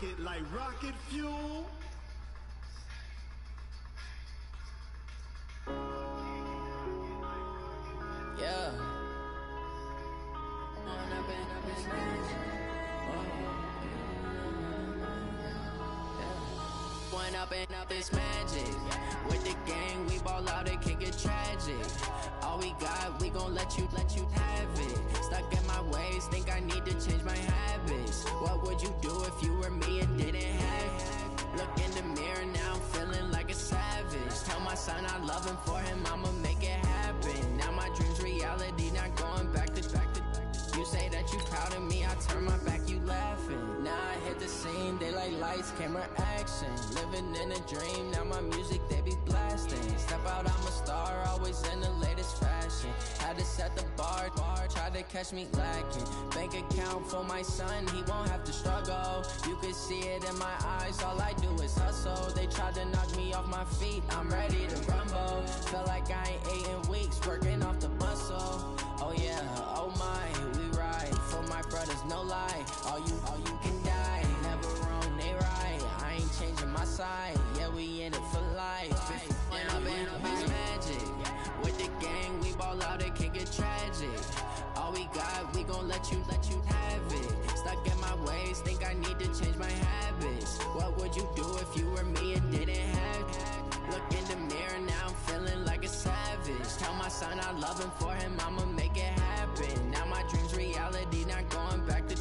it like rocket fuel. Yeah. Went up and up this magic. With the gang, we ball out, it can get tragic. All we got, we gon' let you have it. Stuck in my ways, think I need to change my habits. What would you do if you were me and didn't have it? Look in the mirror, now I'm feeling like a savage. Tell my son I love him, for him I'ma make it happen. Now my dream's reality, not going back to. You say that you proud of me, I turn my back, you laughing. Now I hit the scene, they like lights, camera, action. Living in a dream, now my music, they be blasting. Step out, I'm a star, always in the latest fashion. Had to set the bar, tried to catch me lacking. Bank account for my son, he won't have to struggle. You can see it in my eyes, all I do is hustle. They tried to knock me off my feet, I'm ready to rumble. Feel like I ain't ate in weeks, working off the muscle. Oh yeah, oh my, we ride for my brothers, no lie. All you can die, never wrong, they right. I ain't changing my side, yeah, we in it for life. When up and up is magic. With the gang, we ball out, it can get tragic. All we got, we gon' let you have it. Stuck in my ways, think I need to change my habits. What would you do if you were me and didn't have it? Look in the mirror, now I'm feeling like a savage. Tell my son I love him, for him I'ma make it happen. Now my dream's reality, not going back to.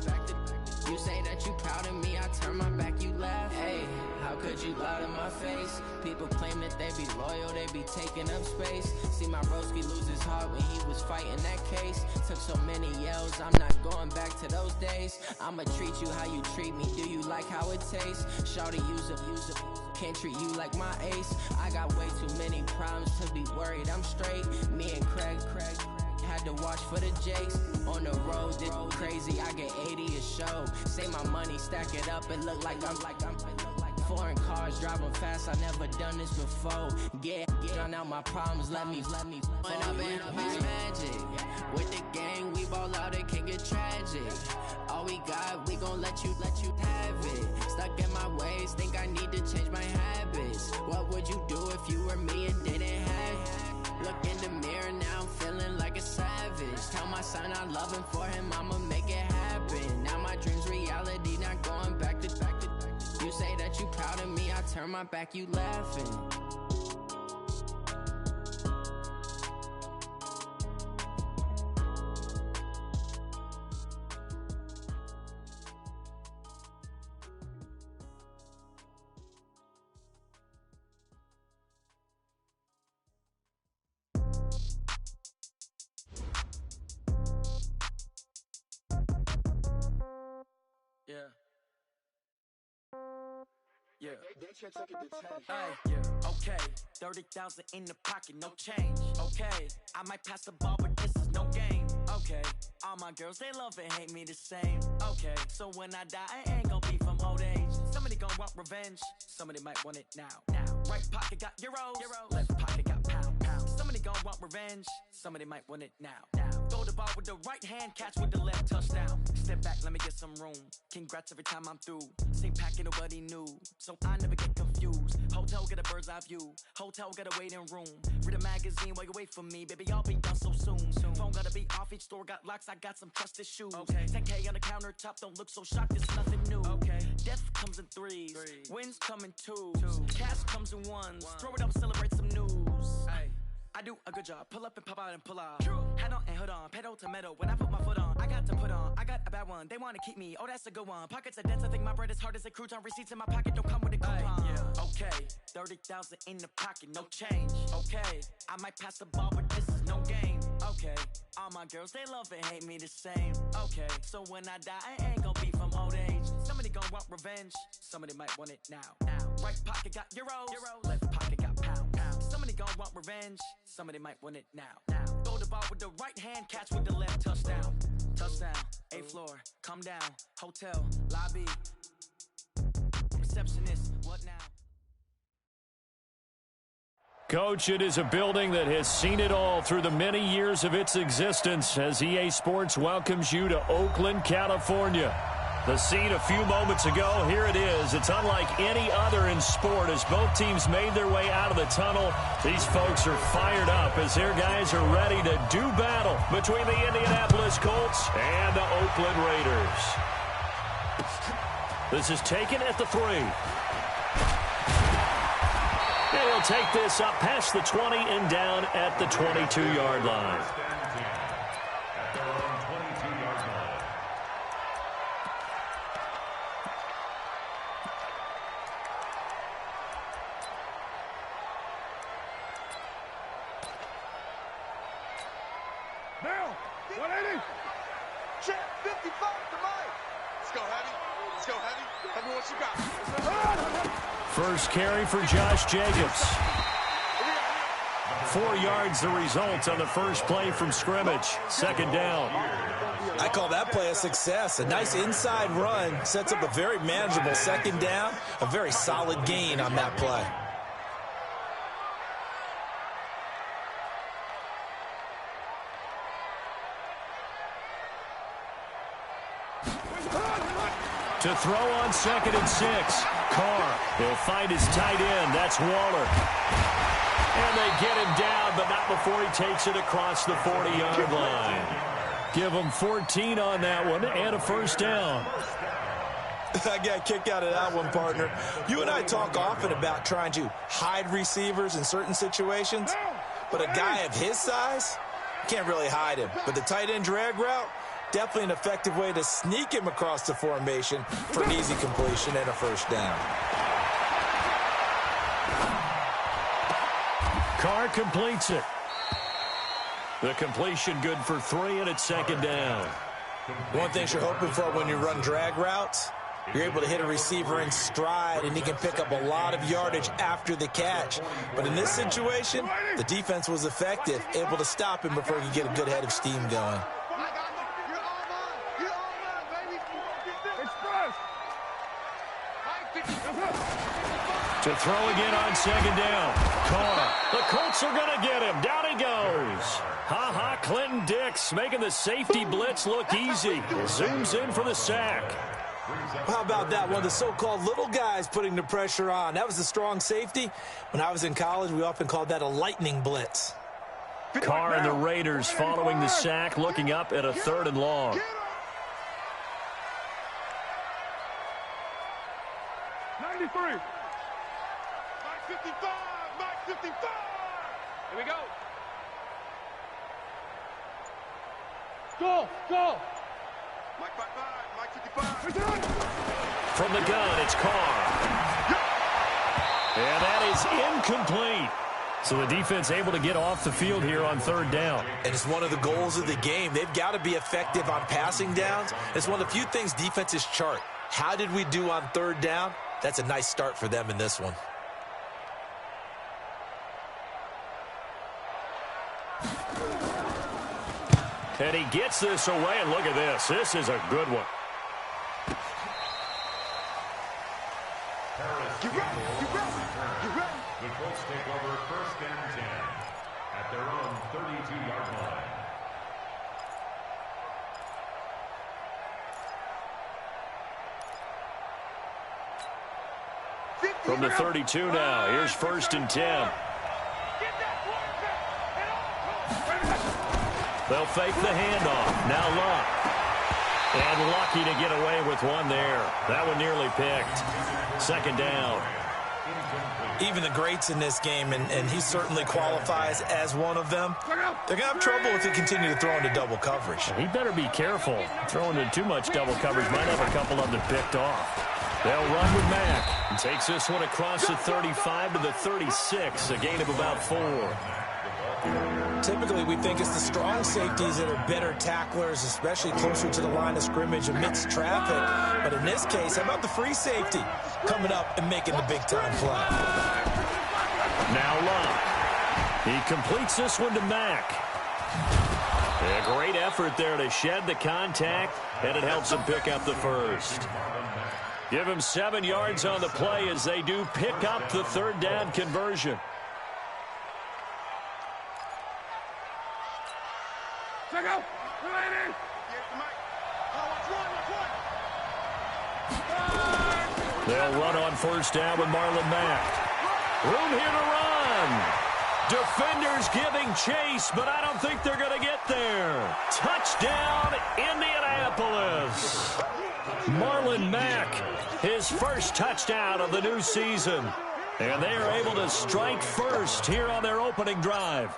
You say that you proud of me, I turn my back, you laugh. Hey, how could you lie to my face? People claim that they be loyal, they be taking up space. See my broski lose his heart when he was fighting that case. Took so many yells, I'm not going back to those days. I'ma treat you how you treat me, do you like how it tastes? Shawty, use a can't treat you like my ace. I got way too many problems to be worried, I'm straight. Me and Craig had to watch for the Jakes. On the road, did crazy, I get 80 a show. Say my money, stack it up, it look like I'm foreign cars, driving fast, I never done this before. Get on out my problems, let me When up and up is magic. With the gang, we ball out, it can get tragic. All we got, we gon' let you have it. Stuck in my ways, think I need to change my habits. What would you do if you were me and didn't have it? Look in the mirror, now I'm feeling like a savage. Tell my son I love him, for him I'ma make it happen. Now my dream's reality, not going back to. You say that you proud of me, I turn my back, you laughing. Yeah. Yeah. Okay. 30,000 in the pocket, no change. Okay. I might pass the ball, but this is no game. Okay. All my girls, they love and hate me the same. Okay. So when I die, I ain't gon' be from old age. Somebody gon' want revenge. Somebody might want it now. Right pocket got euros. Left pocket got pounds. Somebody gon' want revenge. Somebody might want it now. Throw the ball with the right hand, catch with the left, touchdown. Step back, let me get some room. Congrats every time I'm through. Same packet, nobody knew, so I never get confused. Hotel, get a bird's eye view. Hotel, got a waiting room. Read a magazine while you wait for me, baby, I'll be done so soon. Phone gotta be off, each store got locks, I got some trusted shoes. Okay. 10K on the countertop, don't look so shocked, it's nothing new. Okay. Death comes in threes, wins come in twos. Cash comes in ones, throw it up, celebrate some news. Ay. I do a good job, pull up and pop out and pull off. Head on and hood on, pedal to metal. When I put my foot on, I got to put on. I got a bad one, they wanna keep me, oh that's a good one. Pockets are dense, I think my bread is hard as a crouton. Receipts in my pocket don't come with a coupon. Yeah. Okay, 30,000 in the pocket, no change. Okay, I might pass the ball, but this is no game. Okay, all my girls, they love and hate me the same. Okay, so when I die, I ain't gon' be from old age. Somebody gon' want revenge, somebody might want it now. Right pocket got euros, left pocket got pounds. Somebody gon' want revenge, somebody might want it now. Throw the ball with the right hand, catch with the left, touchdown. Touchdown, 8th floor, come down. Hotel, lobby. Receptionist, what now? Coach, it is a building that has seen it all through the many years of its existence as EA Sports welcomes you to Oakland, California. The scene a few moments ago, here it is. It's unlike any other in sport as both teams made their way out of the tunnel. These folks are fired up as their guys are ready to do battle between the Indianapolis Colts and the Oakland Raiders. This is taken at the 3. And he'll take this up past the 20 and down at the 22-yard line. Now, 180. Check 55 to Mike. Let's go heavy. Let's go heavy. Tell me what you got. First carry for Josh Jacobs. 4 yards the result on the first play from scrimmage. Second down. I call that play a success. A nice inside run sets up a very manageable second down. A very solid gain on that play. To throw on 2nd and 6. Carr. He'll find his tight end. That's Waller. And they get him down, but not before he takes it across the 40-yard line. Give him 14 on that one and a first down. I got a kick out of that one, partner. You and I talk often about trying to hide receivers in certain situations, but a guy of his size can't really hide him. But the tight end drag route, definitely an effective way to sneak him across the formation for an easy completion and a first down. Carr completes it. The completion good for 3, and it's second down. One thing you're hoping for when you run drag routes, you're able to hit a receiver in stride, and he can pick up a lot of yardage after the catch. But in this situation, the defense was effective, able to stop him before he could get a good head of steam going. To throw again on second down. Carr. The Colts are going to get him. Down he goes. Ha-ha, Clinton Dix making the safety blitz look easy. Zooms in for the sack. How about that? One of the so-called little guys putting the pressure on. That was a strong safety. When I was in college, we often called that a lightning blitz. Carr and the Raiders following the sack, looking up at a 3rd and long. 93. Mike 55. Mike 55. Here we go. Go. Mike 55. Mike 55. From the gun, it's Carr. And that is incomplete. So the defense able to get off the field here on 3rd down. And it's one of the goals of the game. They've got to be effective on passing downs. It's one of the few things defenses chart. How did we do on 3rd down? That's a nice start for them in this one. And he gets this away, and look at this. This is a good one. Get ready. The Colts take over 1st and 10 at their own 32-yard line. From the 32 now, here's 1st and 10. They'll fake the handoff. Now Luck. And lucky to get away with one there. That one nearly picked. 2nd down. Even the greats in this game, and he certainly qualifies as one of them, they're going to have trouble if they continue to throw into double coverage. He better be careful. Throwing into too much double coverage might have a couple of them picked off. They'll run with Mack. And takes this one across the 35 to the 36. A gain of about 4. Typically, we think it's the strong safeties that are better tacklers, especially closer to the line of scrimmage amidst traffic. But in this case, how about the free safety coming up and making the big-time play? Now Luck. He completes this one to Mack. A great effort there to shed the contact, and it helps him pick up the first. Give him 7 yards on the play as they do pick up the 3rd down conversion. Check out. Lady. Yes, Mike. Watch one. They'll run on first down with Marlon Mack. Room here to run. Defenders giving chase, but I don't think they're going to get there. Touchdown, Indianapolis. Marlon Mack, his first touchdown of the new season. And they are able to strike first here on their opening drive.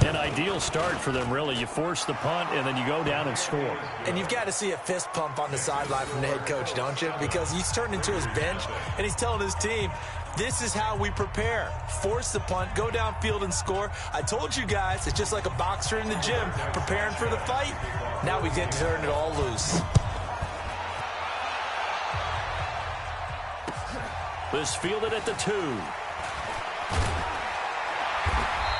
An ideal start for them, really. You force the punt, and then you go down and score. And you've got to see a fist pump on the sideline from the head coach, don't you? Because he's turned into his bench, and he's telling his team, this is how we prepare. Force the punt, go downfield and score. I told you guys, it's just like a boxer in the gym preparing for the fight. Now we get to turn it all loose. This fielded at the 2.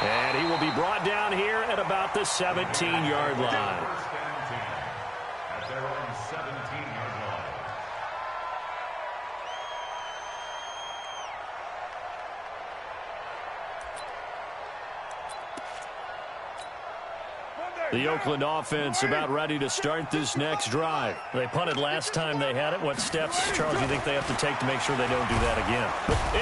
And he will be brought down here at about the 17-yard line. First and 10 at their own 17-yard line. The Oakland offense about ready to start this next drive. They punted last time they had it. What steps, Charles, do you think they have to take to make sure they don't do that again?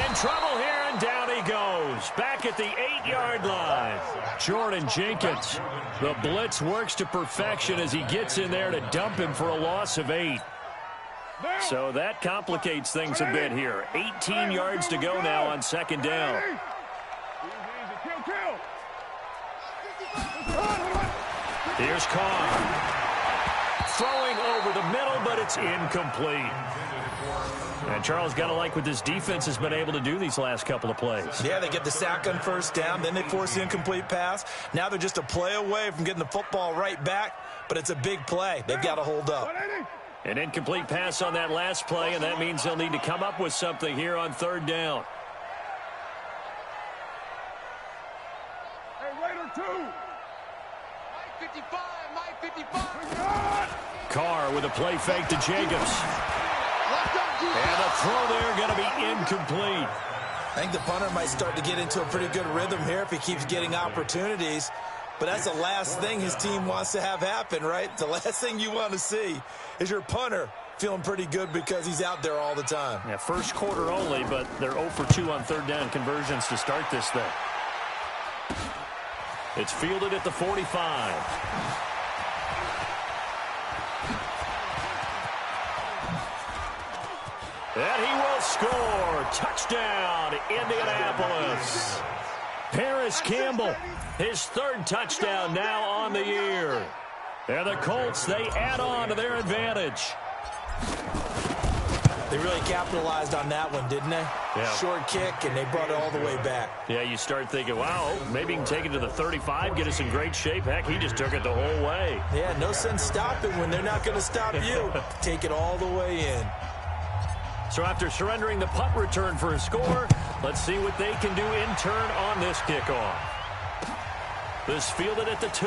In trouble here, and down he goes. Back at the 8-yard line. Jordan Jenkins. The blitz works to perfection as he gets in there to dump him for a loss of 8. So that complicates things a bit here. 18 yards to go now on second down. Here's Carr. Throwing over the middle, but it's incomplete. And Charles, got to like what this defense has been able to do these last couple of plays. Yeah, they get the sack on first down, then they force the incomplete pass. Now they're just a play away from getting the football right back, but it's a big play. They've got to hold up. An incomplete pass on that last play, and that means they'll need to come up with something here on third down. Hey, Raider 2. 55, Mike 55. Carr with a play fake to Jacobs. And the throw there going to be incomplete. I think the punter might start to get into a pretty good rhythm here if he keeps getting opportunities. But that's the last thing his team wants to have happen, right? The last thing you want to see is your punter feeling pretty good because he's out there all the time. Yeah, first quarter only, but they're 0 for 2 on third down conversions to start this thing. It's fielded at the 45. And he will score. Touchdown, Indianapolis. Paris Campbell, his third touchdown now on the year. And the Colts, they add on to their advantage. They really capitalized on that one, didn't they? Yeah. Short kick, and they brought it all the way back. Yeah, you start thinking, wow, maybe he can take it to the 35, get us in great shape. Heck, he just took it the whole way. Yeah, no sense stopping when they're not going to stop you. Take it all the way in. So after surrendering the punt return for a score, let's see what they can do in turn on this kickoff. This fielded at the 2.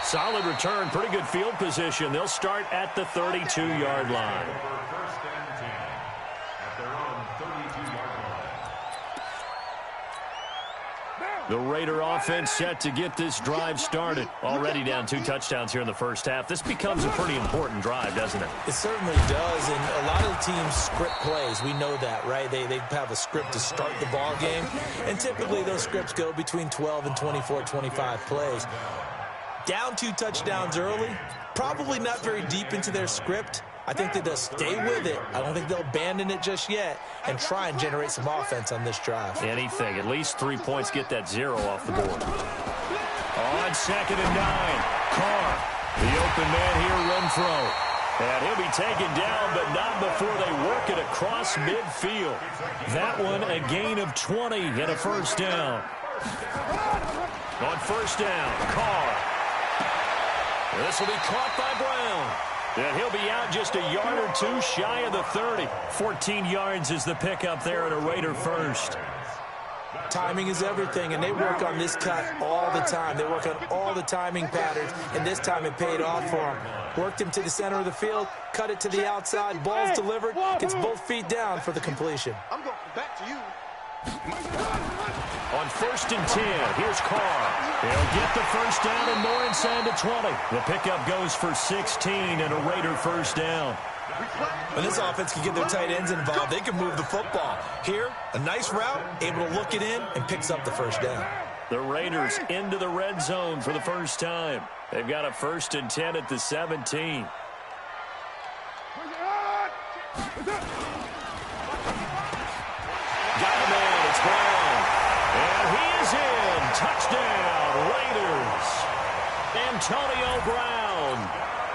Solid return, pretty good field position. They'll start at the 32-yard line. First and 10 at their own 32-yard line. The Raider offense set to get this drive started. Already down 2 touchdowns here in the first half. This becomes a pretty important drive, doesn't it? It certainly does, and a lot of teams script plays. We know that, right? They have a script to start the ball game, and typically those scripts go between 12 and 24, 25 plays. Down 2 touchdowns early, probably not very deep into their script. I think that they'll stay with it. I don't think they'll abandon it just yet and try and generate some offense on this drive. Anything. At least 3 points, get that 0 off the board. On second and 9, Carr, the open man here, run throw. And he'll be taken down, but not before they work it across midfield. That one, a gain of 20 and a first down. On first down, Carr. This will be caught by Brown. And he'll be out just a yard or 2 shy of the 30. 14 yards is the pickup there at a Raider first. Timing is everything, and they work on this cut all the time. They work on all the timing patterns, and this time it paid off for them. Worked him to the center of the field, cut it to the outside, ball's delivered, gets both feet down for the completion. I'm going back to you. On 1st and 10, here's Carr. He'll get the first down and more inside the 20. The pickup goes for 16 and a Raider first down. When this offense can get their tight ends involved, they can move the football. Here, a nice route, able to look it in, and picks up the first down. The Raiders into the red zone for the first time. They've got a 1st and 10 at the 17. Got him in. It's Brown. And he is in. Touchdown, Raiders. Antonio Brown.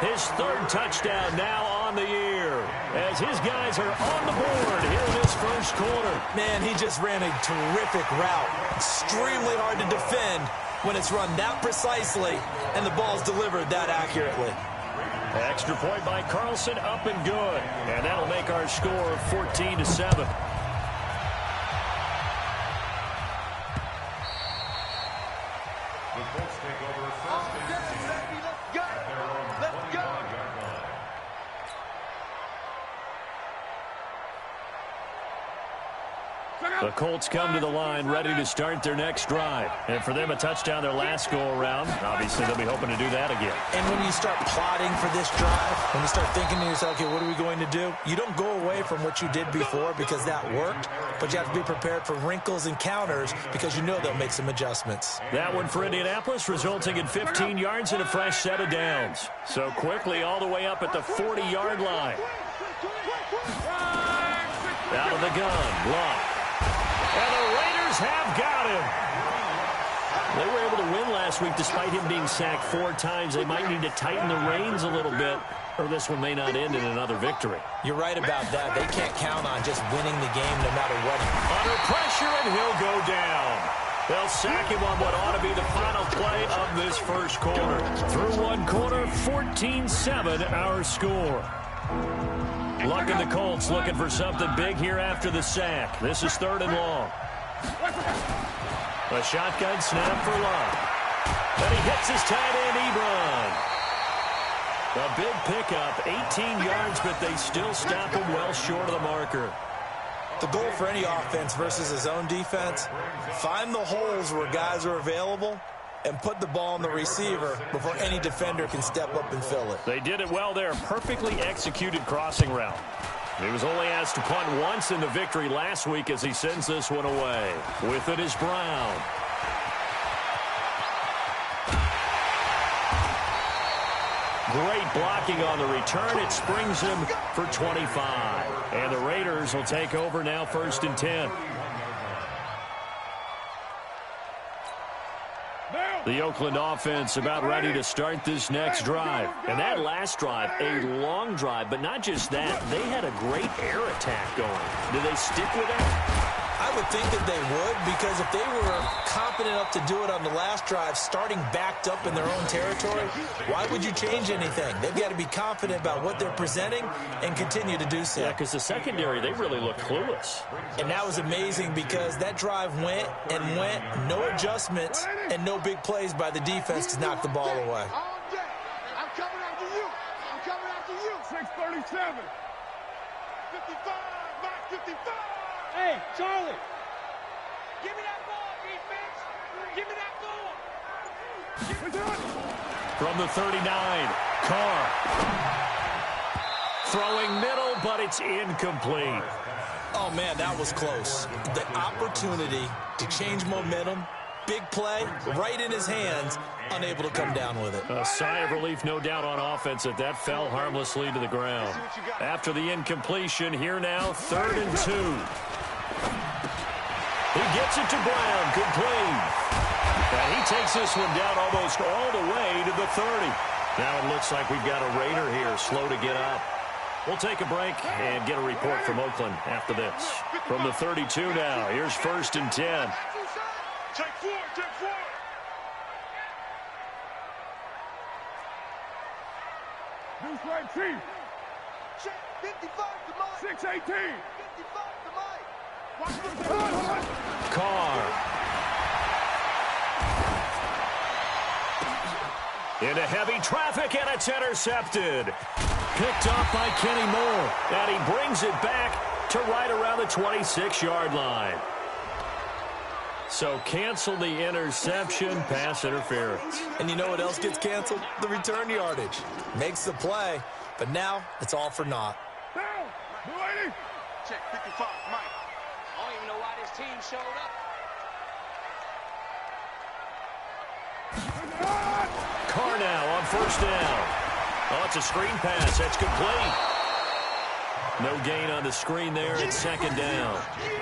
His 3rd touchdown now on the year as his guys are on the board here in this first quarter. Man, he just ran a terrific route. Extremely hard to defend when it's run that precisely and the ball's delivered that accurately. Extra point by Carlson, up and good. And that'll make our score 14-7. The Colts come to the line ready to start their next drive. And for them, a touchdown their last go-around. Obviously, they'll be hoping to do that again. And when you start plotting for this drive, when you start thinking to yourself, okay, what are we going to do? You don't go away from what you did before because that worked, but you have to be prepared for wrinkles and counters because you know they'll make some adjustments. That one for Indianapolis, resulting in 15 yards and a fresh set of downs. So quickly all the way up at the 40-yard line. Out of the gun, Locke. And the Raiders have got him. They were able to win last week despite him being sacked 4 times. They might need to tighten the reins a little bit, or this one may not end in another victory. You're right about that. They can't count on just winning the game no matter what. Under pressure, and he'll go down. They'll sack him on what ought to be the final play of this first quarter. Through one quarter, 14-7 our score. Luck and the Colts looking for something big here after the sack. This is 3rd and long. A shotgun snap for Locke. And he hits his tight end, Ebron. A big pickup, 18 yards, but they still stop him well short of the marker. The goal for any offense versus his own defense, find the holes where guys are available and put the ball on the receiver before any defender can step up and fill it. They did it well there. Perfectly executed crossing route. He was only asked to punt once in the victory last week as he sends this one away. With it is Brown. Great blocking on the return. It springs him for 25. And the Raiders will take over now 1st and 10. The Oakland offense about ready to start this next drive. And that last drive, a long drive, but not just that. They had a great air attack going. Do they stick with that? I would think that they would, because if they were confident enough to do it on the last drive, starting backed up in their own territory, why would you change anything? They've got to be confident about what they're presenting and continue to do so. Yeah, because the secondary, they really looked clueless. And that was amazing because that drive went and went, no adjustments and no big plays by the defense to knock the ball away. I'm coming after you. I'm coming after you. 637. 55. Mark 55. Hey, Charlie. Give me that ball, defense. Give me that ball. From the 39, Carr. Throwing middle, but it's incomplete. Oh, man, that was close. The opportunity to change momentum, big play, right in his hands, unable to come down with it. A sigh of relief, no doubt, on offense that fell harmlessly to the ground. After the incompletion, here now, 3rd and 2. He gets it to Brown, complete. And he takes this one down almost all the way to the 30. Now it looks like we've got a Raider here, slow to get up. We'll take a break and get a report from Oakland after this. From the 32 now, here's 1st and 10. Take 4, take 4. Deuce right, Chief. Check 55 to Mike. 618. 55 to Mike. Carr. Into heavy traffic, and it's intercepted. Picked off by Kenny Moore. And he brings it back to right around the 26-yard line. So cancel the interception, pass interference. And you know what else gets canceled? The return yardage. Makes the play, but now it's all for naught. Check 55, Mike. I don't even know why this team showed up. Carr now on first down. Oh, it's a screen pass. That's complete. No gain on the screen there. It's second down.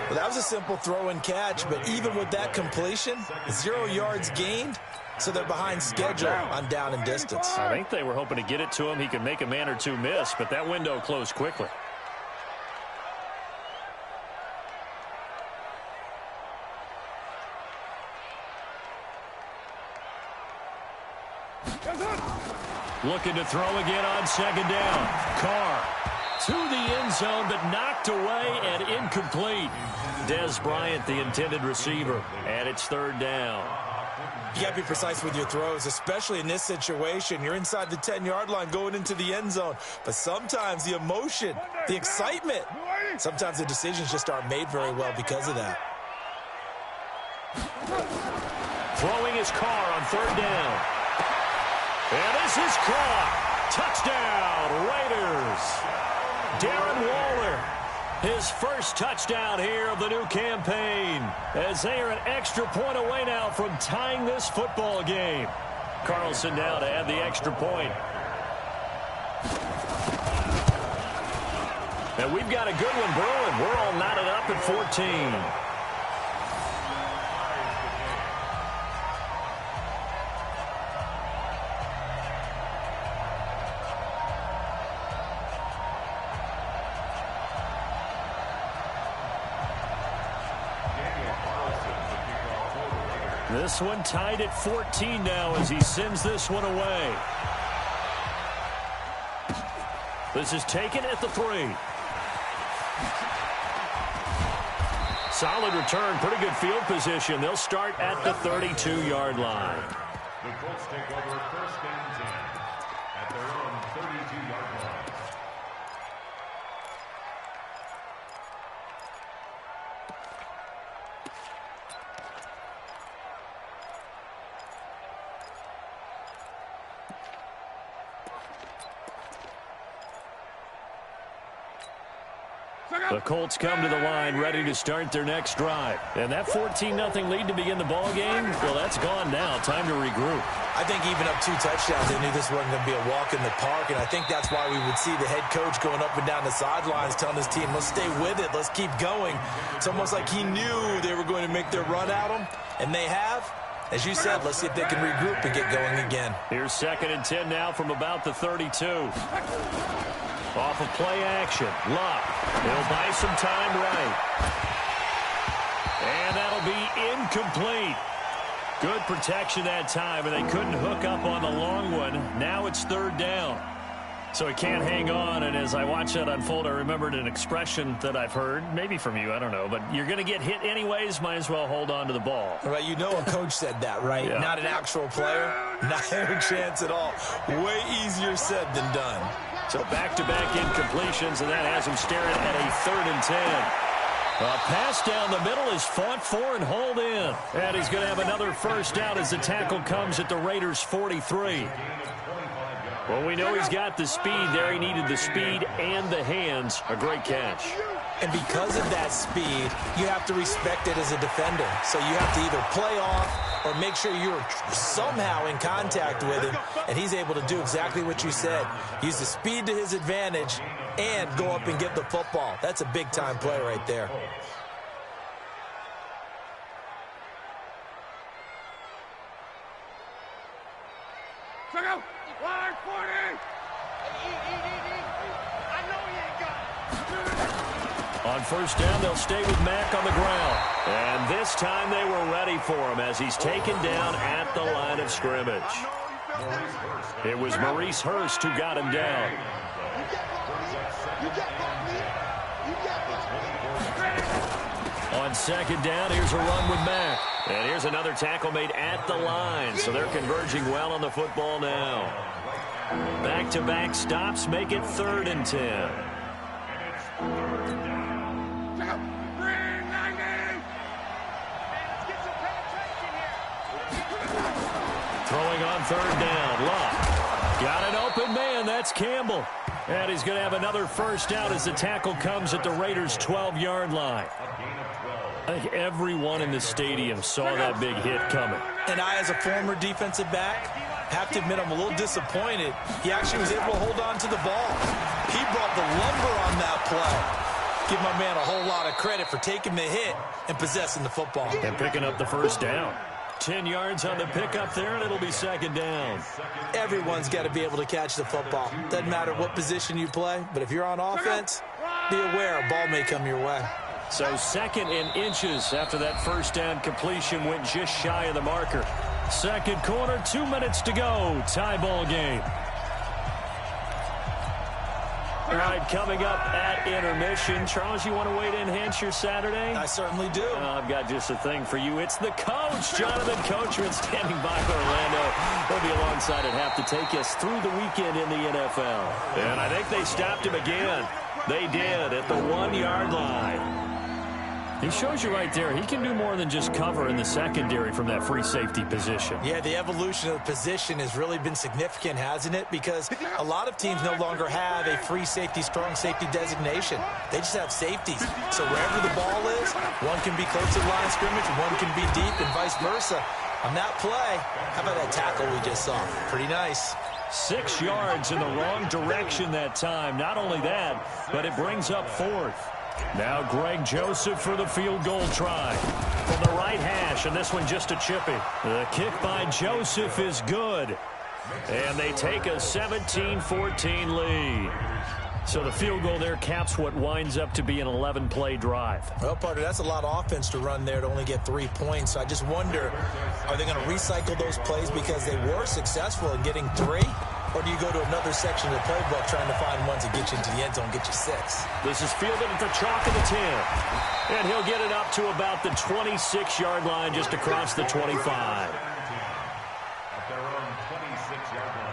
Well, that was a simple throw and catch, but even with that completion, 0 yards gained, so they're behind schedule on down and distance. I think they were hoping to get it to him. He could make a man or two miss, but that window closed quickly. Looking to throw again on second down. Carr to the end zone, but knocked away and incomplete. Dez Bryant, the intended receiver, and it's third down. You got to be precise with your throws, especially in this situation. You're inside the 10-yard line going into the end zone. But sometimes the emotion, the excitement, sometimes the decisions just aren't made very well because of that. Throwing his Carr on third down. And this is caught. Touchdown, Raiders. Darren Waller, his first touchdown here of the new campaign, as they are an extra point away now from tying this football game. Carlson now to add the extra point. And we've got a good one brewing. We're all knotted up at 14. This one tied at 14 now as he sends this one away. This is taken at the 3. Solid return, pretty good field position. They'll start at the 32-yard line. The Colts take over first and 10 at their own 32-yard line. The Colts come to the line ready to start their next drive. And that 14-0 lead to begin the ball game, well, that's gone now. Time to regroup. I think even up 2 touchdowns, they knew this wasn't going to be a walk in the park, and I think that's why we would see the head coach going up and down the sidelines telling his team, let's stay with it, let's keep going. It's almost like he knew they were going to make their run at him, and they have. As you said, let's see if they can regroup and get going again. Here's second and 10 now from about the 32. Off of play action. Luck. He'll buy some time right. And that'll be incomplete. Good protection that time, and they couldn't hook up on the long one. Now it's third down. So he can't hang on, and as I watch that unfold, I remembered an expression that I've heard, maybe from you, I don't know, but you're going to get hit anyways, might as well hold on to the ball. Right, you know a coach said that, right? Yeah. Not an actual player. Not a chance at all. Way easier said than done. So back-to-back incompletions, and that has him staring at a 3rd and 10. A pass down the middle is fought for and hauled in. And he's going to have another first down as the tackle comes at the Raiders' 43. Well, we know he's got the speed there. He needed the speed and the hands. A great catch. And because of that speed, you have to respect it as a defender. So you have to either play off or make sure you're somehow in contact with him, and he's able to do exactly what you said. Use the speed to his advantage and go up and get the football. That's a big-time play right there. Check out! Line 40! I know he ain't got it. On first down, they'll stay with Mack on the ground. And this time they were ready for him as he's taken down at the line of scrimmage. It was Maurice Hurst who got him down. On second down, here's a run with Mack. And here's another tackle made at the line. So they're converging well on the football now. Back-to-back stops make it 3rd and 10. Check out! 390! Let's get some on third down. Luck got an open man. That's Campbell. And he's going to have another first down as the tackle comes at the Raiders' 12-yard line. I think everyone in the stadium saw that big hit coming. And I, as a former defensive back, have to admit I'm a little disappointed. He actually was able to hold on to the ball. He brought the lumber on that play. Give my man a whole lot of credit for taking the hit and possessing the football. And picking up the first down. 10 yards on the pickup there, and it'll be second down. Everyone's got to be able to catch the football. Doesn't matter what position you play, but if you're on offense, be aware a ball may come your way. So second and inches after that first down completion went just shy of the marker. Second quarter, 2 minutes to go. Tie ball game. All right, coming up at intermission. Charles, you want to weigh in enhance your Saturday? I certainly do. I've got just a thing for you. It's the coach, Jonathan Coachman, standing by for Orlando. He'll be alongside at half to take us through the weekend in the NFL. And I think they stopped him again. They did at the 1-yard line. He shows you right there, he can do more than just cover in the secondary from that free safety position. Yeah, the evolution of the position has really been significant, hasn't it? Because a lot of teams no longer have a free safety, strong safety designation. They just have safeties. So wherever the ball is, one can be close to the line of scrimmage, one can be deep, and vice versa. On that play, how about that tackle we just saw? Pretty nice. 6 yards in the wrong direction that time. Not only that, but it brings up fourth. Now Greg Joseph for the field goal try from the right hash, and this one just a chippy. The kick by Joseph is good, and they take a 17-14 lead. So the field goal there caps what winds up to be an 11-play drive. Well, partner, that's a lot of offense to run there to only get 3 points. So I just wonder, are they going to recycle those plays because they were successful in getting 3? Or do you go to another section of the playbook trying to find ones that get you into the end zone, get you 6? This is fielded at the chalk of the 10. And he'll get it up to about the 26-yard line, just across the 25. At their own 26-yard line.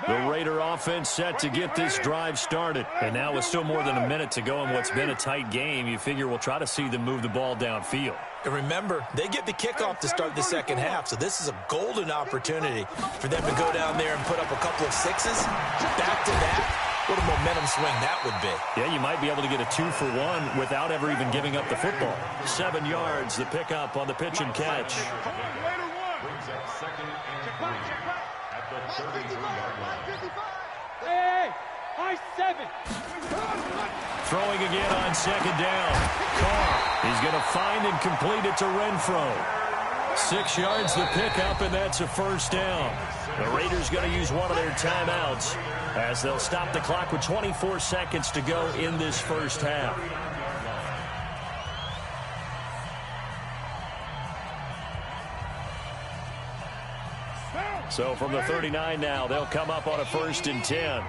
The Raider offense set to get this drive started. And now with still more than a minute to go in what's been a tight game, you figure we'll try to see them move the ball downfield. And remember, they get the kickoff to start the second half, so this is a golden opportunity for them to go down there and put up a couple of 6s back-to-back. What a momentum swing that would be. Yeah, you might be able to get a 2-for-1 without ever even giving up the football. 7 yards, the pickup on the pitch and catch. Brings up second and 3 at the 33-yard line. Hey, I 7. Throwing again on second down. Carr, he's going to find and complete it to Renfro. 6 yards the pickup, and that's a first down. The Raiders going to use one of their timeouts as they'll stop the clock with 24 seconds to go in this first half. So from the 39 now, they'll come up on a 1st and 10. I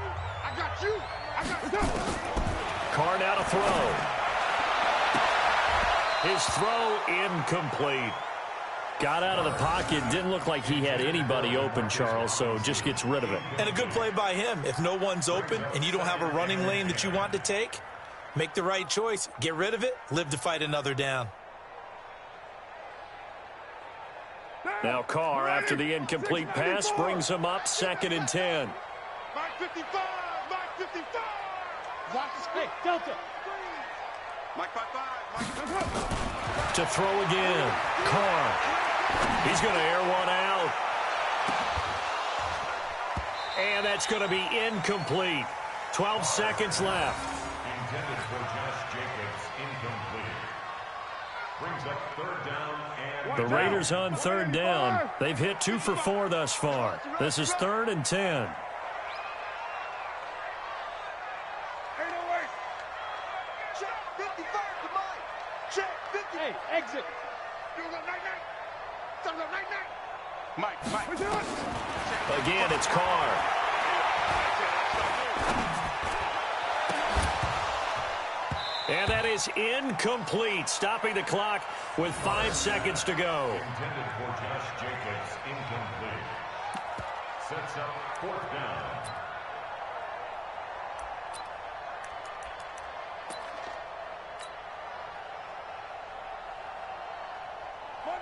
got you. I got you. Carr now to throw. His throw incomplete. Got out of the pocket. Didn't look like he had anybody open, Charles, so just gets rid of it. And a good play by him. If no one's open and you don't have a running lane that you want to take, make the right choice. Get rid of it. Live to fight another down. Now Carr, after the incomplete pass, brings him up 2nd and 10. Mike 55. Mike 55. Watch this. Hey, Delta. Mike 55. To throw again. Carr. He's going to air one out. And that's going to be incomplete. 12 seconds left. Intended for Josh Jacobs, incomplete. Brings up third down and The Raiders on 3rd down. They've hit 2 for 4 thus far. This is 3rd and 10. Hey, exit. Mike. Again, it's Carr. And that is incomplete, stopping the clock with 5 seconds to go. intended for Josh Jacobs, incomplete. Sets up 4th down.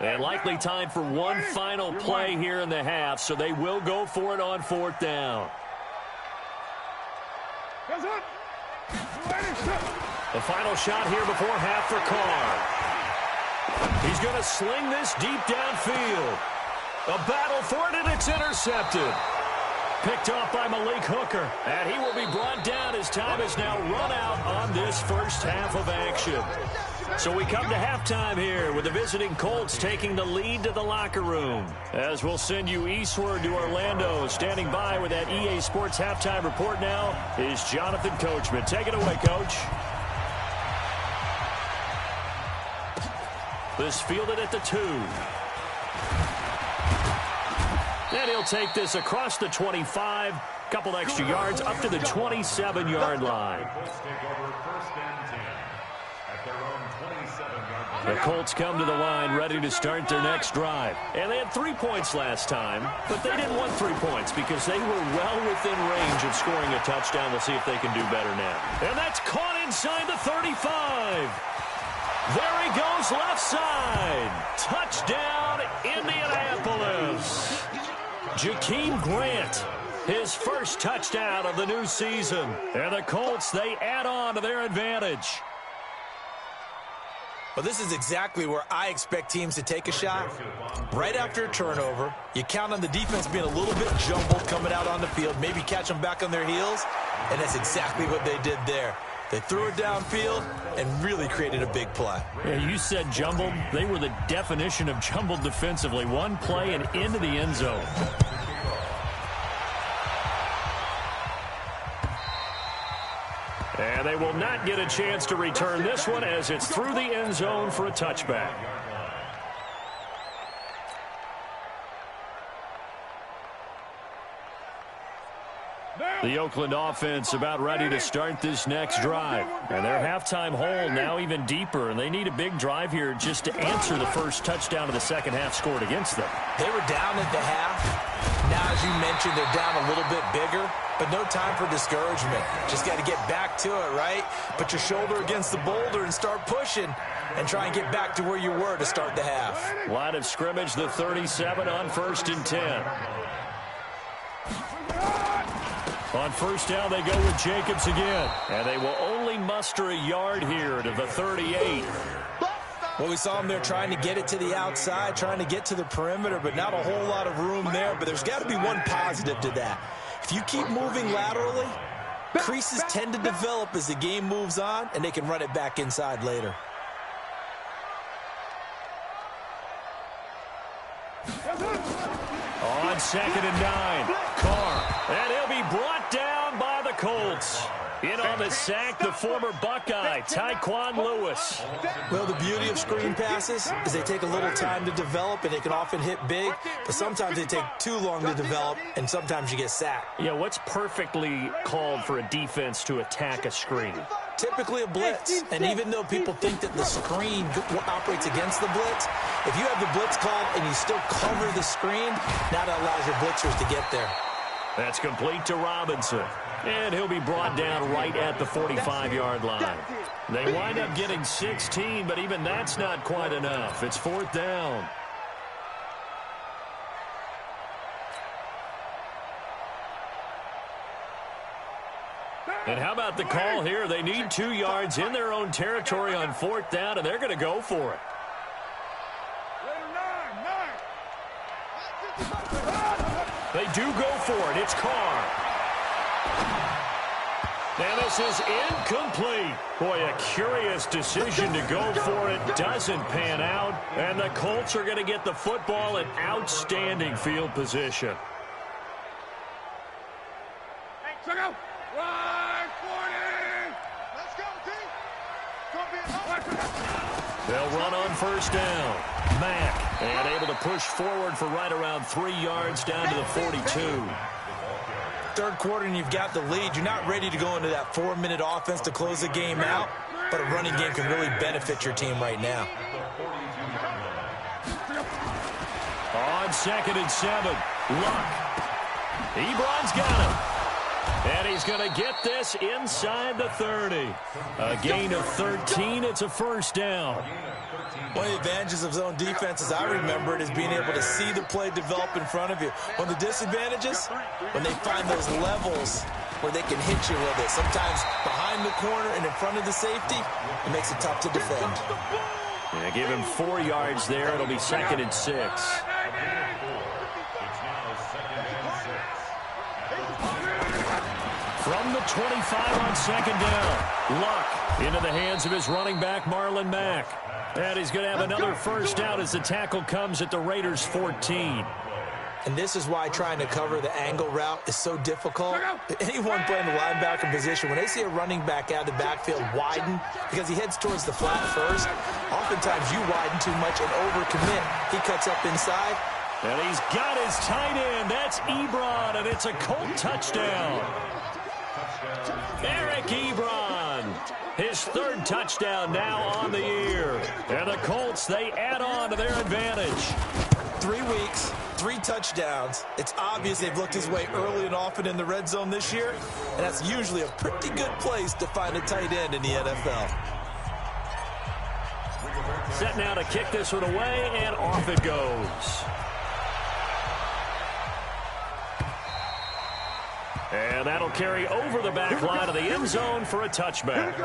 And likely time for one final play here in the half, so they will go for it on 4th down. The final shot here before half for Carr. He's going to sling this deep downfield. A battle for it, and it's intercepted. Picked off by Malik Hooker, and he will be brought down as time has now run out on this first half of action. So we come to halftime here with the visiting Colts taking the lead to the locker room. As we'll send you eastward to Orlando, standing by with that EA Sports halftime report now is Jonathan Coachman. Take it away, Coach. This fielded at the 2. And he'll take this across the 25, couple extra yards up to the 27-yard line. The Colts come to the line ready to start their next drive. And they had 3 points last time, but they didn't want 3 points because they were well within range of scoring a touchdown. We'll see if they can do better now. And that's caught inside the 35. There he goes left side. Touchdown, Indianapolis. Jakeem Grant, his first touchdown of the new season. And the Colts, they add on to their advantage. Well, this is exactly where I expect teams to take a shot. Right after a turnover, you count on the defense being a little bit jumbled coming out on the field, maybe catch them back on their heels, and that's exactly what they did there. They threw it downfield and really created a big play. Yeah, you said jumbled. They were the definition of jumbled defensively. One play and into the end zone. And they will not get a chance to return this one as it's through the end zone for a touchback. The Oakland offense about ready to start this next drive. And their halftime hole now even deeper, and they need a big drive here just to answer the first touchdown of the second half scored against them. They were down at the half. Now, as you mentioned, they're down a little bit bigger, but no time for discouragement. Just got to get back to it, right? Put your shoulder against the boulder and start pushing and try and get back to where you were to start the half. Line of scrimmage, the 37 on 1st and 10. On 1st down, they go with Jacobs again. And they will only muster a yard here to the 38. Well, we saw them there trying to get it to the outside, trying to get to the perimeter, but not a whole lot of room there. But there's got to be one positive to that. If you keep moving laterally, creases tend to develop as the game moves on, and they can run it back inside later. On 2nd and 9, Carr. And he'll be brought down by the Colts. In on the sack, the former Buckeye, Tyquan Lewis. Well, the beauty of screen passes is they take a little time to develop, and they can often hit big, but sometimes they take too long to develop, and sometimes you get sacked. Yeah, what's perfectly called for a defense to attack a screen? Typically a blitz, and even though people think that the screen operates against the blitz, if you have the blitz called and you still cover the screen, now that allows your blitzers to get there. That's complete to Robinson. And he'll be brought down right at the 45-yard line. They wind up getting 16, but even that's not quite enough. It's 4th down. And how about the call here? They need 2 yards in their own territory on 4th down, and they're going to go for it. They do go for it. It's Carr. And this is incomplete. Boy, a curious decision to go for it. Doesn't pan out. And the Colts are going to get the football in outstanding field position. Hey, check out. Run, 40. Let's go, team. They'll run on 1st down. Mack, and able to push forward for right around 3 yards down to the 42. Third quarter and you've got the lead. You're not ready to go into that 4-minute offense to close the game out, but a running game can really benefit your team right now. On 2nd and 7, Luck. Ebron's got him. And he's going to get this inside the 30. A gain of 13. It's a first down. One of the advantages of zone defense, as I remember it, is being able to see the play develop in front of you. One of the disadvantages, when they find those levels where they can hit you with it, sometimes behind the corner and in front of the safety, it makes it tough to defend. Yeah, give him 4 yards there. It'll be 2nd and 6. From the 25 on 2nd down, Luck into the hands of his running back, Marlon Mack. And he's going to have another first down as the tackle comes at the Raiders' 14. And this is why trying to cover the angle route is so difficult. Anyone playing the linebacker position, when they see a running back out of the backfield widen because he heads towards the flat first, oftentimes you widen too much and overcommit. He cuts up inside. And he's got his tight end. That's Ebron, and it's a Colt touchdown. Eric Ebron, his 3rd touchdown now on the year. And the Colts, they add on to their advantage. 3 weeks, 3 touchdowns. It's obvious they've looked his way early and often in the red zone this year, and that's usually a pretty good place to find a tight end in the NFL. Set now to kick this one away, and off it goes. And that'll carry over the back line of the end zone for a touchback.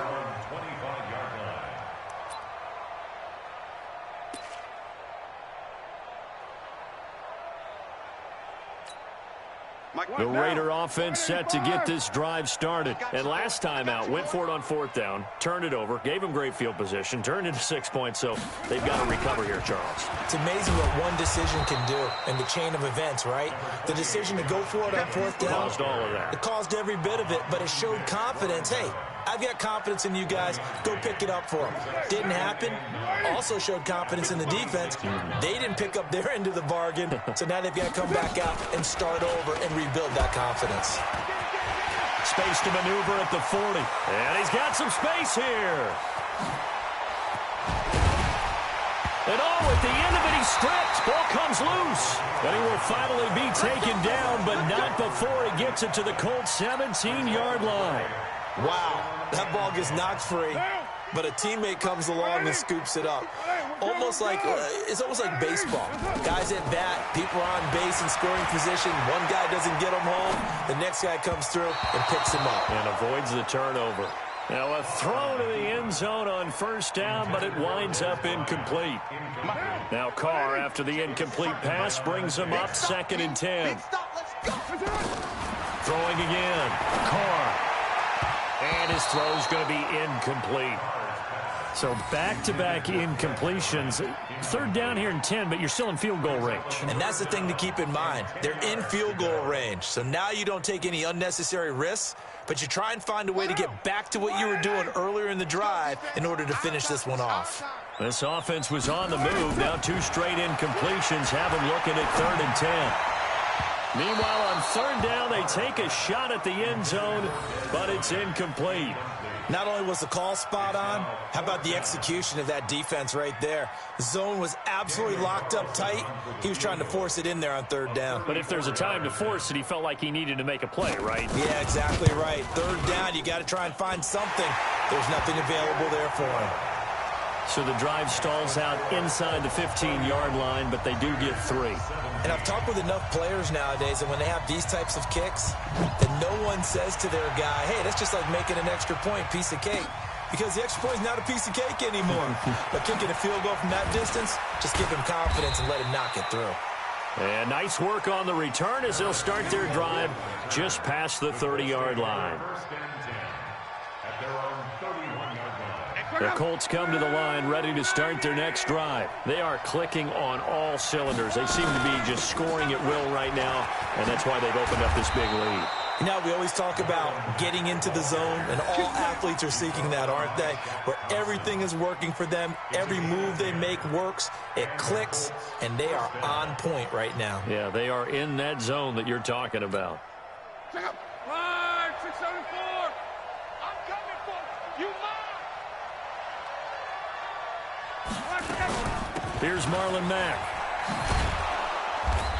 The Raider offense set to get this drive started. And last time out, went for it on 4th down, turned it over, gave him great field position, turned into 6 points, so they've got to recover here, Charles. It's amazing what one decision can do in the chain of events, right? The decision to go for it on 4th down. Caused all of that. It caused every bit of it, but it showed confidence. Hey, I've got confidence in you guys. Go pick it up for them. Didn't happen. Also showed confidence in the defense. They didn't pick up their end of the bargain, so now they've got to come back out and start over and rebuild that confidence. Space to maneuver at the 40. And he's got some space here. And at the end of it, he's stripped. Ball comes loose. But he will finally be taken down, but not before he gets it to the Colts' 17-yard line. Wow, that ball gets knocked free, but a teammate comes along and scoops it up. It's almost like baseball. Guys at bat, people are on base in scoring position. One guy doesn't get him home. The next guy comes through and picks him up. And avoids the turnover. Now a throw to the end zone on 1st down, but it winds up incomplete. Now Carr, after the incomplete pass, brings him up 2nd and 10. Throwing again. Carr. And his throw's going to be incomplete. So back-to-back incompletions. 3rd down here and 10, but you're still in field goal range. And that's the thing to keep in mind. They're in field goal range. So now you don't take any unnecessary risks, but you try and find a way to get back to what you were doing earlier in the drive in order to finish this one off. This offense was on the move. Now 2 straight incompletions have them looking at 3rd and 10. Meanwhile, on 3rd down, they take a shot at the end zone, but it's incomplete. Not only was the call spot on, how about the execution of that defense right there? The zone was absolutely locked up tight. He was trying to force it in there on 3rd down. But if there's a time to force it, he felt like he needed to make a play, right? Yeah, exactly right. 3rd down, you got to try and find something. There's nothing available there for him. So the drive stalls out inside the 15-yard line, but they do get 3. And I've talked with enough players nowadays, and when they have these types of kicks, that no one says to their guy, hey, that's just like making an extra point, piece of cake. Because the extra point is not a piece of cake anymore. But kicking a field goal from that distance, just give him confidence and let him knock it through. And nice work on the return as they'll start their drive just past the 30-yard line. The Colts come to the line ready to start their next drive. They are clicking on all cylinders. They seem to be just scoring at will right now, and that's why they've opened up this big lead. You know, we always talk about getting into the zone, and all athletes are seeking that, aren't they? Where everything is working for them, every move they make works, it clicks, and they are on point right now. Yeah, they are in that zone that you're talking about. Check up. Line 674. I'm coming for you. Here's Marlon Mack.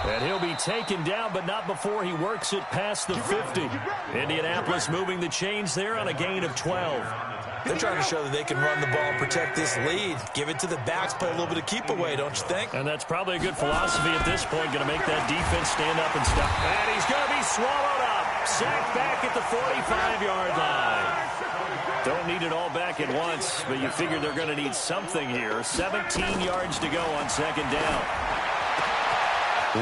And he'll be taken down, but not before he works it past the 50. Indianapolis moving the chains there on a gain of 12. They're trying to show that they can run the ball and protect this lead. Give it to the backs, play a little bit of keep away, don't you think? And that's probably a good philosophy at this point. Going to make that defense stand up and stop. And he's going to be swallowed up. Sacked back at the 45-yard line. Don't need it all back at once, but you figure they're going to need something here. 17 yards to go on second down.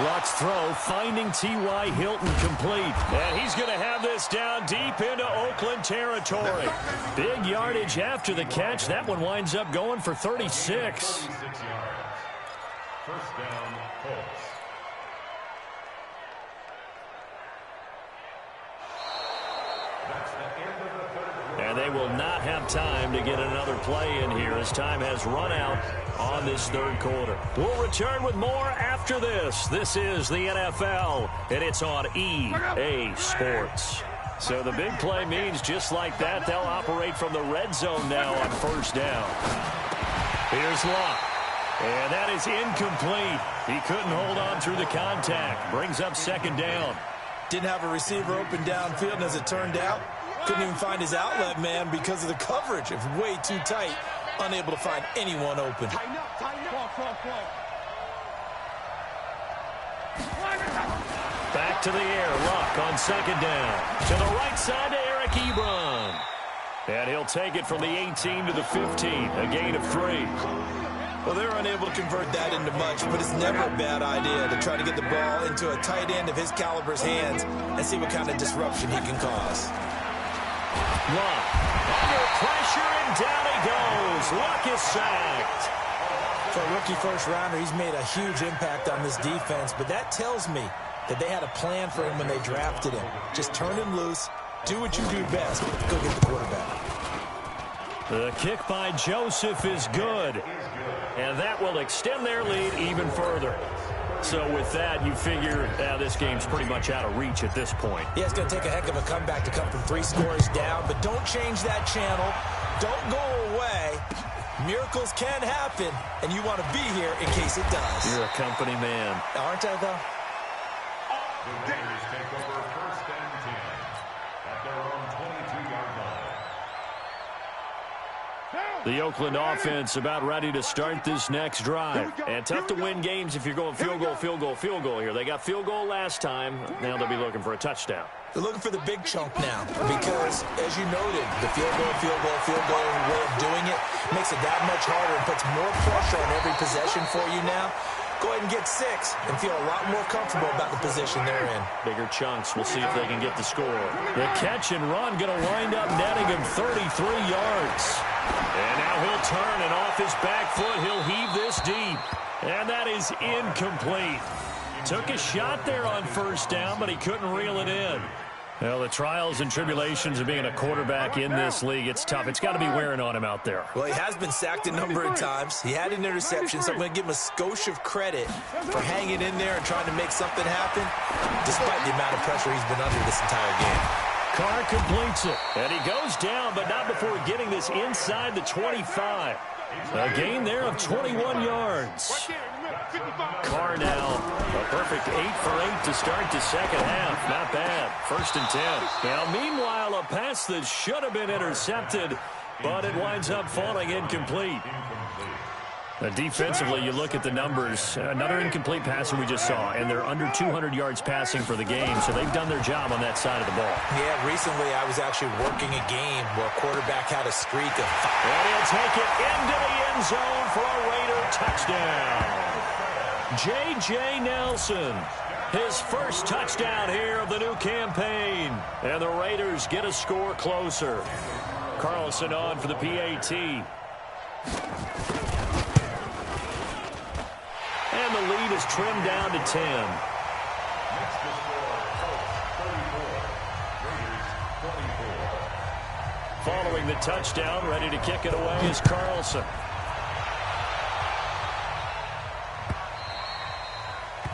Luck's throw, finding T.Y. Hilton complete. And he's going to have this down deep into Oakland territory. Big yardage after the catch. That one winds up going for 36. 36 yards. First down, Colts. That's the end of the third quarter. And they will not have time to get another play in here as time has run out on this third quarter. We'll return with more after this. This is the NFL, and it's on EA Sports. So the big play means just like that, they'll operate from the red zone now on first down. Here's Luck. And that is incomplete. He couldn't hold on through the contact. Brings up second down. Didn't have a receiver open downfield, and as it turned out, couldn't even find his outlet man because of the coverage. It was way too tight. Unable to find anyone open. Tighten up, tighten up. Back to the air. Luck on second down. To the right side to Eric Ebron. And he'll take it from the 18 to the 15. A gain of 3. Well, they're unable to convert that into much, but it's never a bad idea to try to get the ball into a tight end of his caliber's hands and see what kind of disruption he can cause. Luck under pressure, and down he goes. Luck is sacked. For a rookie first-rounder, he's made a huge impact on this defense, but that tells me that they had a plan for him when they drafted him. Just turn him loose, do what you do best, go get the quarterback. The kick by Joseph is good, and that will extend their lead even further. So with that, you figure this game's pretty much out of reach at this point. Yeah, it's going to take a heck of a comeback to come from 3 scores down, but don't change that channel. Don't go away. Miracles can happen, and you want to be here in case it does. You're a company man. Aren't I, though? The Raiders take over first and 10 at their own 22-yard line. The Oakland offense about ready to start this next drive. And tough to win games if you're going field goal here. They got field goal last time. Now they'll be looking for a touchdown. They're looking for the big chunk now because, as you noted, the field goal way of doing it makes it that much harder and puts more pressure on every possession for you now. Go ahead and get 6 and feel a lot more comfortable about the position they're in. Bigger chunks. We'll see if they can get the score. The catch and run going to wind up netting him 33 yards. And now he'll turn, and off his back foot, he'll heave this deep. And that is incomplete. Took a shot there on first down, but he couldn't reel it in. Well, the trials and tribulations of being a quarterback in this league, it's tough. It's got to be wearing on him out there. Well, he has been sacked a number of times. He had an interception, so I'm going to give him a skosh of credit for hanging in there and trying to make something happen, despite the amount of pressure he's been under this entire game. Carr completes it, and he goes down, but not before getting this inside the 25. A gain there of 21 yards. Carr now a perfect 8 for 8 to start the second half. Not bad. First and 10. Now, meanwhile, a pass that should have been intercepted, but it winds up falling incomplete. Defensively, you look at the numbers. Another incomplete passer we just saw, and they're under 200 yards passing for the game, so they've done their job on that side of the ball. Yeah, recently I was actually working a game where a quarterback had a streak of 5. And he'll take it into the end zone for a Raider touchdown. J.J. Nelson, his first touchdown here of the new campaign. And the Raiders get a score closer. Carlson on for the PAT. And the lead is trimmed down to 10. Next to score, Colts 34, Raiders 24. Following the touchdown, ready to kick it away is Carlson.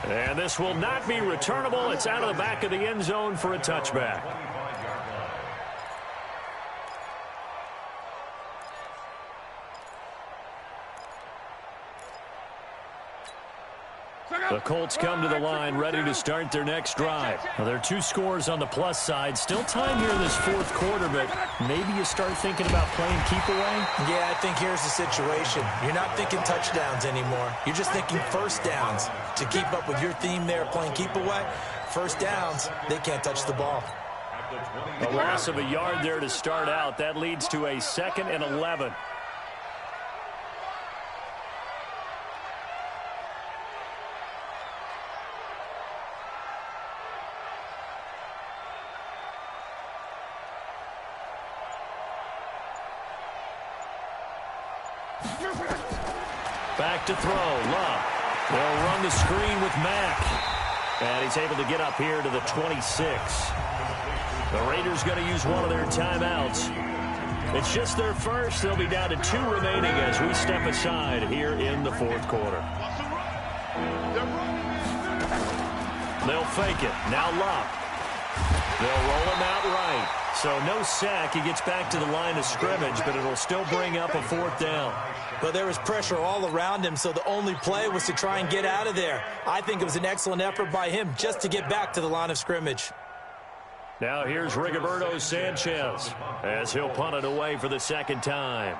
And this will not be returnable. It's out of the back of the end zone for a touchback. The Colts come to the line ready to start their next drive. Now, there are 2 scores on the plus side. Still time here in this 4th quarter, but maybe you start thinking about playing keep away? Yeah, I think here's the situation. You're not thinking touchdowns anymore. You're just thinking first downs. To keep up with your theme there, playing keep away, first downs, they can't touch the ball. A loss of a yard there to start out. That leads to a 2nd and 11. Back to throw. Love. They'll run the screen with Mack. And he's able to get up here to the 26. The Raiders going to use one of their timeouts. It's just their first. They'll be down to 2 remaining as we step aside here in the 4th quarter. They'll fake it. Now Love. They'll roll him out right. So no sack. He gets back to the line of scrimmage, but it'll still bring up a 4th down. But there was pressure all around him, so the only play was to try and get out of there. I think it was an excellent effort by him just to get back to the line of scrimmage. Now here's Rigoberto Sanchez as he'll punt it away for the 2nd time.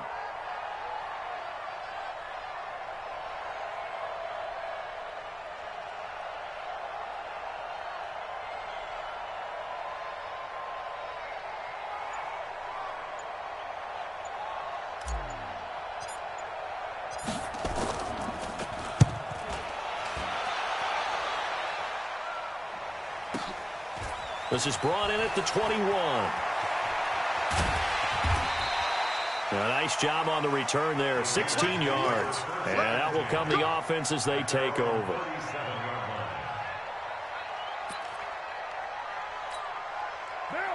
This is brought in at the 21. A nice job on the return there, 16 yards. And out will come the offense as they take over.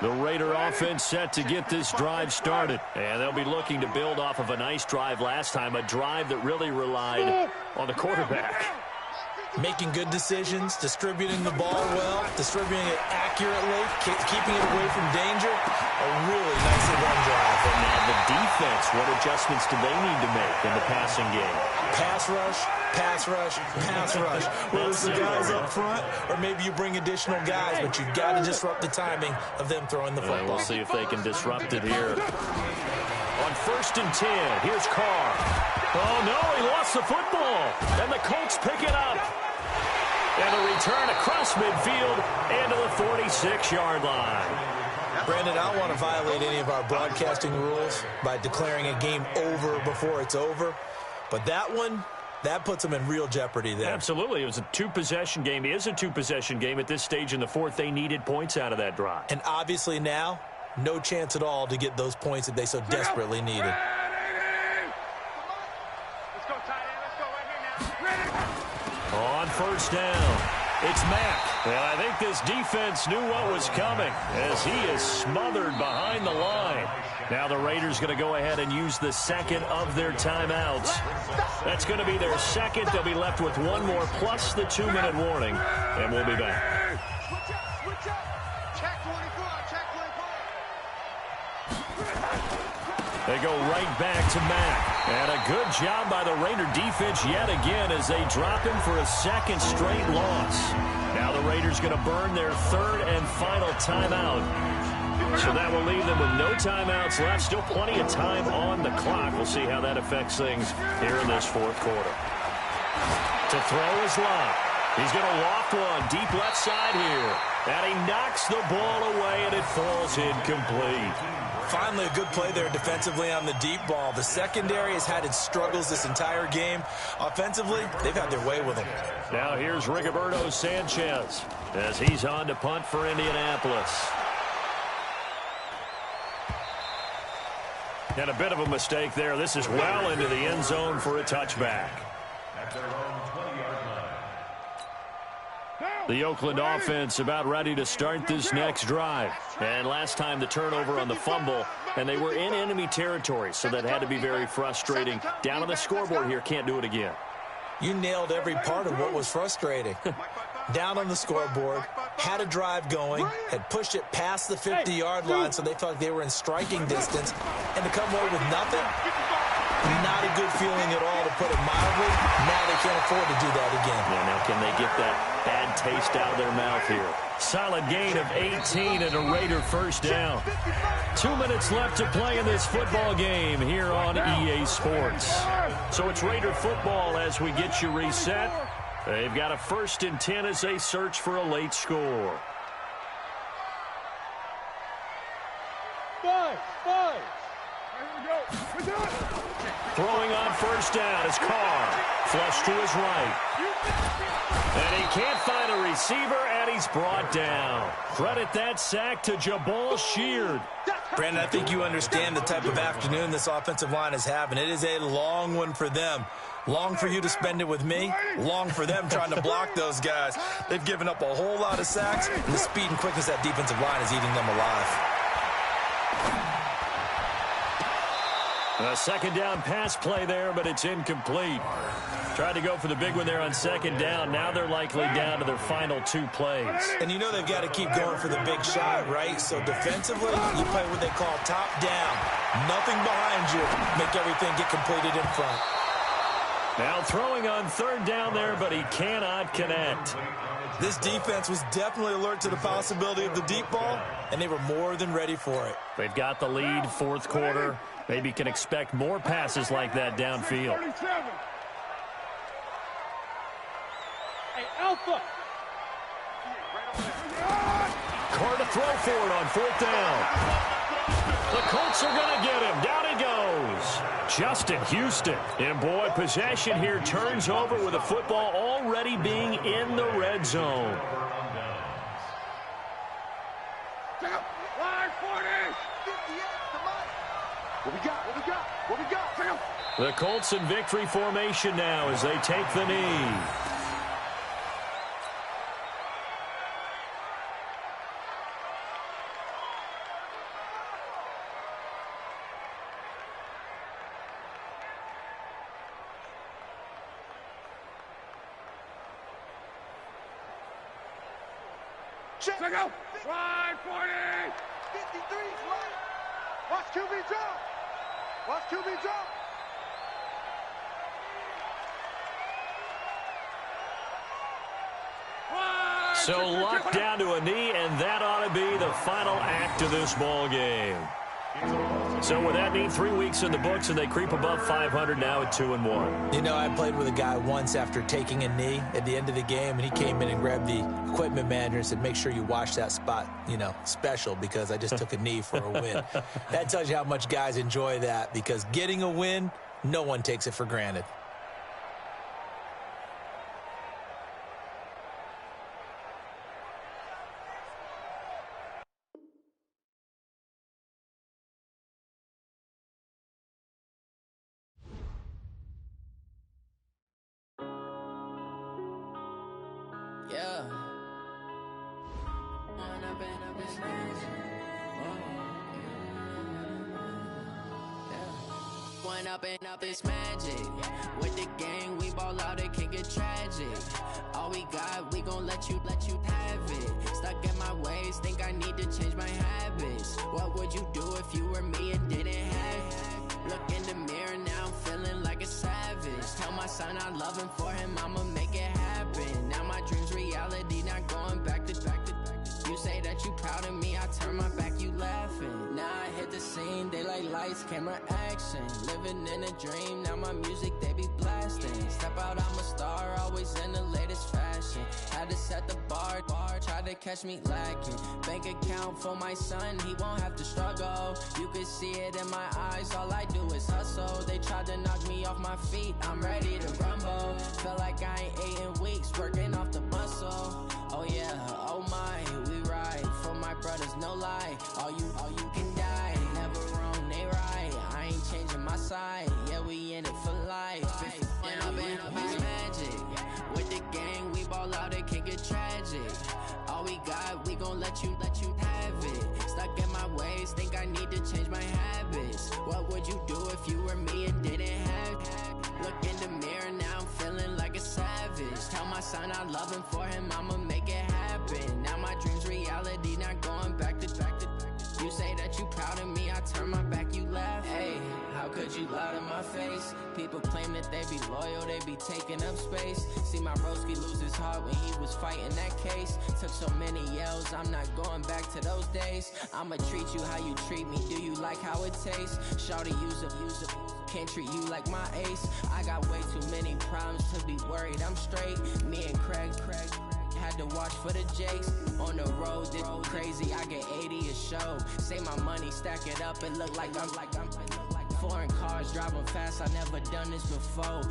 The Raider offense set to get this drive started. And they'll be looking to build off of a nice drive last time, a drive that really relied on the quarterback. Making good decisions, distributing the ball well, distributing it accurately, keeping it away from danger. A really nicely run drive. And now the defense, what adjustments do they need to make in the passing game? Pass rush, pass rush, pass rush. Whether it's the guys up front or maybe you bring additional guys, but you've got to disrupt the timing of them throwing the football. We'll see if they can disrupt it here. On 1st and 10, here's Carr. Oh, no, he lost the football. And the Colts pick it up. And a return across midfield and to the 46-yard line. Brandon, I don't want to violate any of our broadcasting rules by declaring a game over before it's over. But that one, that puts them in real jeopardy there. Absolutely. It was a 2-possession game. It is a 2-possession game at this stage in the 4th. They needed points out of that drive. And obviously now, no chance at all to get those points that they so desperately needed. On 1st down, it's Mack. And I think this defense knew what was coming as he is smothered behind the line. Now the Raiders going to go ahead and use the 2nd of their timeouts. That's going to be their 2nd. They'll be left with 1 more plus the 2-minute warning. And we'll be back. They go right back to Mack. And a good job by the Raider defense yet again as they drop him for a 2nd straight loss. Now the Raiders going to burn their 3rd and final timeout. So that will leave them with no timeouts left. Still plenty of time on the clock. We'll see how that affects things here in this 4th quarter. To throw is Love. He's going to loft one deep left side here. And he knocks the ball away and it falls incomplete. Finally, a good play there defensively on the deep ball. The secondary has had its struggles this entire game. Offensively, they've had their way with him. Now here's Rigoberto Sanchez as he's on to punt for Indianapolis. And a bit of a mistake there. This is well into the end zone for a touchback. At their own 20-yard line. The Oakland offense about ready to start this next drive. And last time the turnover on the fumble, and they were in enemy territory, so that had to be very frustrating. Down on the scoreboard here, can't do it again. You nailed every part of what was frustrating. Down on the scoreboard, had a drive going, had pushed it past the 50-yard line so they felt like they were in striking distance, and to come away with nothing, Not a good feeling at all, to put it mildly. Now they can't afford to do that again. Yeah, now can they get that bad taste out of their mouth here? Solid gain of 18 and a Raider first down. 2 minutes left to play in this football game here on EA Sports. So it's Raider football as we get you reset. They've got a 1st and 10 as they search for a late score. Throwing on first down is Carr. Flush to his right. And he can't find a receiver, and he's brought down. Credit that sack to Jabal Sheard. Brandon, I think you understand the type of afternoon this offensive line is having. It is a long one for them. Long for you to spend it with me. Long for them trying to block those guys. They've given up a whole lot of sacks, and the speed and quickness of that defensive line is eating them alive. A 2nd down pass play there, but it's incomplete. Tried to go for the big one there on 2nd down. Now they're likely down to their final 2 plays. And you know they've got to keep going for the big shot, right? So defensively, you play what they call top down. Nothing behind you. Make everything get completed in front. Now throwing on 3rd down there, but he cannot connect. This defense was definitely alert to the possibility of the deep ball, and they were more than ready for it. They've got the lead, 4th quarter. Maybe can expect more passes like that downfield. Hey, Alpha! Carr to throw for it on 4th down. The Colts are going to get him. Down he goes. Justin Houston. And, boy, possession here turns over with the football already being in the red zone. Line 40! What we got? The Colts in victory formation now as they take the knee. Check out! Line 40! 53's right. Watch QB drop. Watch QB drop. So locked down to a knee, and that ought to be the final act of this ball game. So with that knee, 3 weeks in the books, and they creep above 500 now at 2-1. You know, I played with a guy once after taking a knee at the end of the game, and he came in and grabbed the equipment manager and said, make sure you wash that spot, you know, special, because I just took a knee for a win. That tells you how much guys enjoy that, because getting a win, no one takes it for granted. Yeah. One up and up is magic. With the gang, we ball out, it can get tragic. All we got, we gon' let you have it. Stuck in my ways, think I need to change my habits. What would you do if you were me and didn't have it? Look in the mirror, now I'm feeling like a savage. Tell my son I love him, for him I'ma make it happen. Now my dream's reality, not going back to. You say that you proud of me, I turn my back, you laughing. Now I hit the scene, they like lights, camera, action. Living in a dream, now my music, they be blasting. Step out, I'm a star, always in the latest fashion. Had to set the bar, try to catch me lacking. Bank account for my son, he won't have to struggle. You can see it in my eyes, all I do is hustle. They tried to knock me off my feet, I'm ready to rumble. Felt like I ain't ate in weeks, working off the muscle. Oh yeah, oh my, we ride for my brothers, no lie. All you can die, never wrong, they right. I ain't changing my side, yeah, we in it for life. And up is magic. With the gang, we ball out, it can get tragic. All we got, we gon' let you have it. Stuck in my ways, think I need to change my habits. What would you do if you were me and didn't have it? Look in the mirror, now I'm feeling like a savage. Tell my son I love him, for him I'ma make it happen. Now my dream's reality, not going back to. You say that you proud of me, I turn my back, you laugh. Hey, I How could you lie to my face? People claim that they be loyal, they be taking up space. See my broski lose his heart when he was fighting that case. Took so many yells, I'm not going back to those days. I'ma treat you how you treat me, do you like how it tastes? Shawty use a can't treat you like my ace. I got way too many problems to be worried, I'm straight. Me and Craig had to watch for the Jakes. On the road, this crazy, I get 80 a show. Say my money, stack it up, and look like I'm foreign cars, driving fast, I never done this before.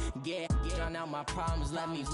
Drown out my problems, let me